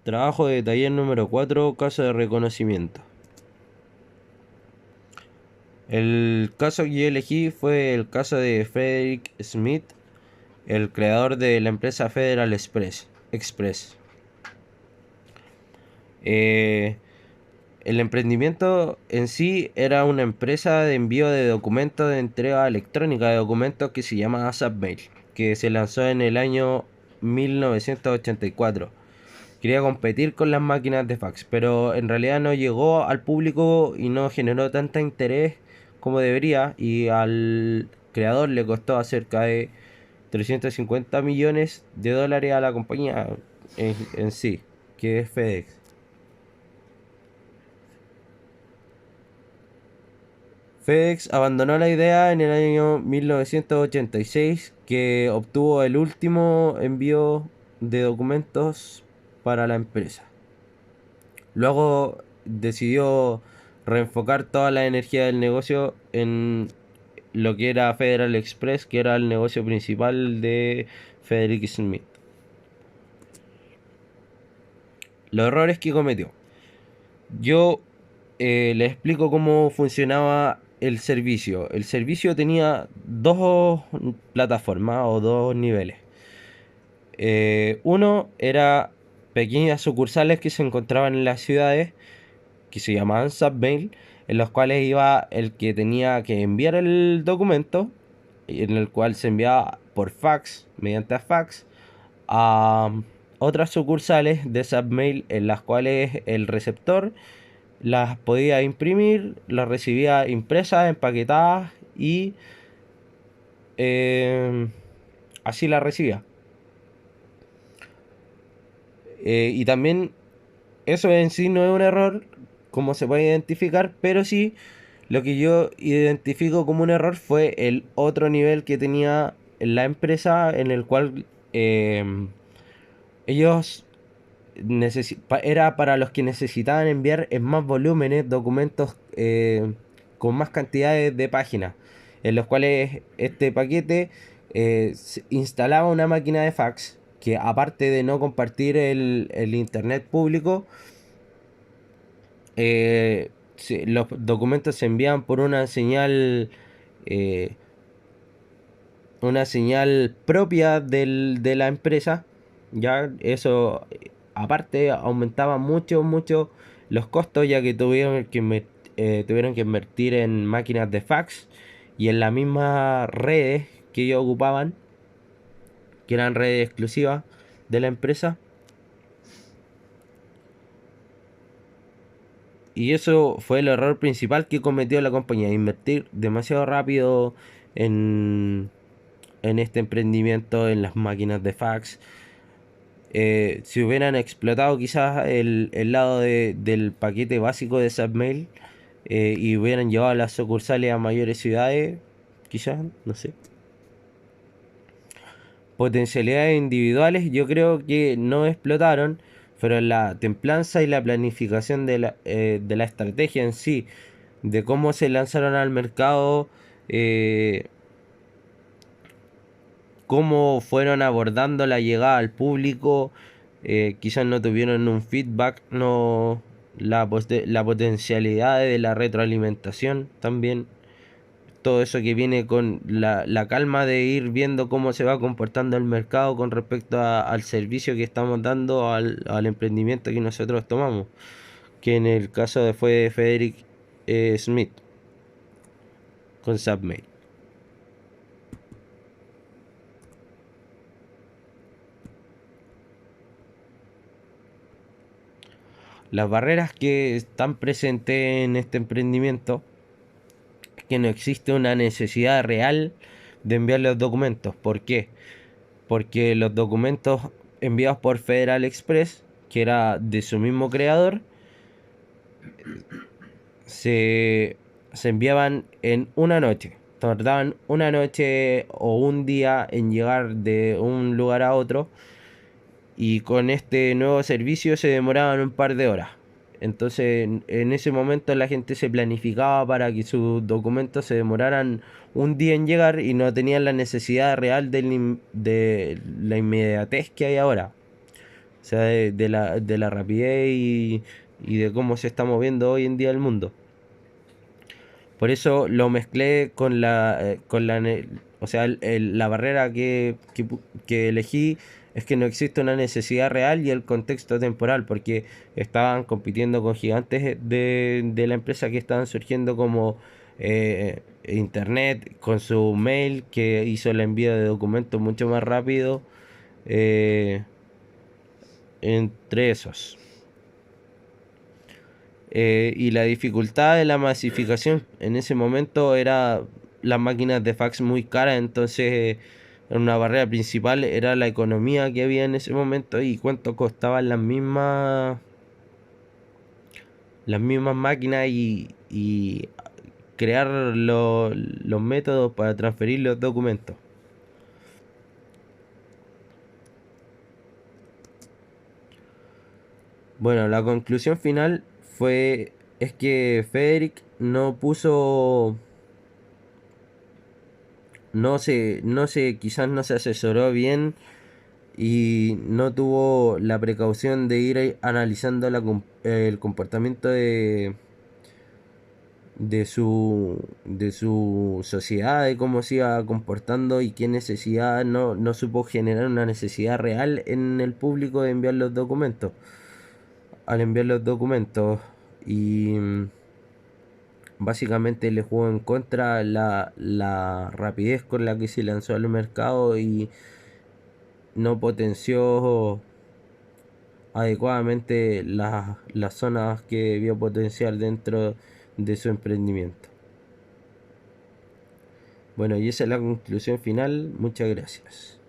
Trabajo de taller número 4, caso de reconocimiento. El caso que yo elegí fue el caso de Frederick Smith, el creador de la empresa Federal Express. Eh, el emprendimiento en sí era una empresa de envío de documentos de entrega electrónica de documentos que se llama Submail, que se lanzó en el año 1984. Quería competir con las máquinas de fax, pero en realidad no llegó al público y no generó tanta interés como debería, y al creador le costó cerca de 350 millones de dólares a la compañía en sí, que es FedEx. FedEx abandonó la idea en el año 1986, que obtuvo el último envío de documentos para la empresa. Luego decidió reenfocar toda la energía del negocio en lo que era Federal Express, que era el negocio principal de Frederick Smith. Los errores que cometió. Yo les explico cómo funcionaba el servicio. El servicio tenía dos plataformas o dos niveles. Uno era pequeñas sucursales que se encontraban en las ciudades, que se llamaban submail, en los cuales iba el que tenía que enviar el documento, en el cual se enviaba por fax, mediante fax, a otras sucursales de submail, en las cuales el receptor las podía imprimir, las recibía impresas, empaquetadas y eh, así las recibía. Y también eso en sí no es un error, como se puede identificar, pero sí lo que yo identifico como un error fue el otro nivel que tenía la empresa, en el cual ellos era para los que necesitaban enviar en más volúmenes documentos con más cantidades de páginas, en los cuales este paquete instalaba una máquina de fax que, aparte de no compartir el internet público, los documentos se envían por eh, una señal propia de la empresa. Ya eso, aparte, aumentaba mucho los costos, ya que tuvieron que invertir en máquinas de fax y en las mismas redes que ellos ocupaban, que eran redes exclusivas de la empresa. Y eso fue el error principal que cometió la compañía: invertir demasiado rápido en, en este emprendimiento, en las máquinas de fax. Si hubieran explotado quizás el lado del paquete básico de Submail, y hubieran llevado las sucursales a mayores ciudades, quizás, no sé. Potencialidades individuales yo creo que no explotaron, pero la templanza y la planificación de la estrategia en sí, de cómo se lanzaron al mercado, eh, cómo fueron abordando la llegada al público, quizás no tuvieron un feedback, no la potencialidad de la retroalimentación también. Todo eso que viene con la calma de ir viendo cómo se va comportando el mercado con respecto al servicio que estamos dando, al emprendimiento que nosotros tomamos, que en el caso fue Frederick Smith con Submail. Las barreras que están presentes en este emprendimiento es que no existe una necesidad real de enviar los documentos. ¿Por qué? Porque los documentos enviados por Federal Express, que era de su mismo creador, se, se enviaban en una noche. Tardaban una noche o un día en llegar de un lugar a otro, y con este nuevo servicio se demoraban un par de horas. Entonces en ese momento la gente se planificaba para que sus documentos se demoraran un día en llegar y no tenían la necesidad real de la inmediatez que hay ahora. O sea, de la rapidez y de cómo se está moviendo hoy en día el mundo. Por eso lo mezclé o sea, la barrera que elegí es que no existe una necesidad real y el contexto temporal, porque estaban compitiendo con gigantes de la empresa que estaban surgiendo como Internet, con su mail que hizo el envío de documentos mucho más rápido, eh, entre esos. Y la dificultad de la masificación en ese momento era las máquinas de fax muy caras, entonces una barrera principal era la economía que había en ese momento y cuánto costaban las mismas máquinas y crear los métodos para transferir los documentos. Bueno, la conclusión final es que Federic no puso, quizás no se asesoró bien y no tuvo la precaución de ir analizando el comportamiento de su sociedad, de cómo se iba comportando y qué necesidad, no supo generar una necesidad real en el público de enviar los documentos. Al enviar los documentos y básicamente le jugó en contra la rapidez con la que se lanzó al mercado y no potenció adecuadamente las zonas que vio potencial dentro de su emprendimiento. Bueno, y esa es la conclusión final. Muchas gracias.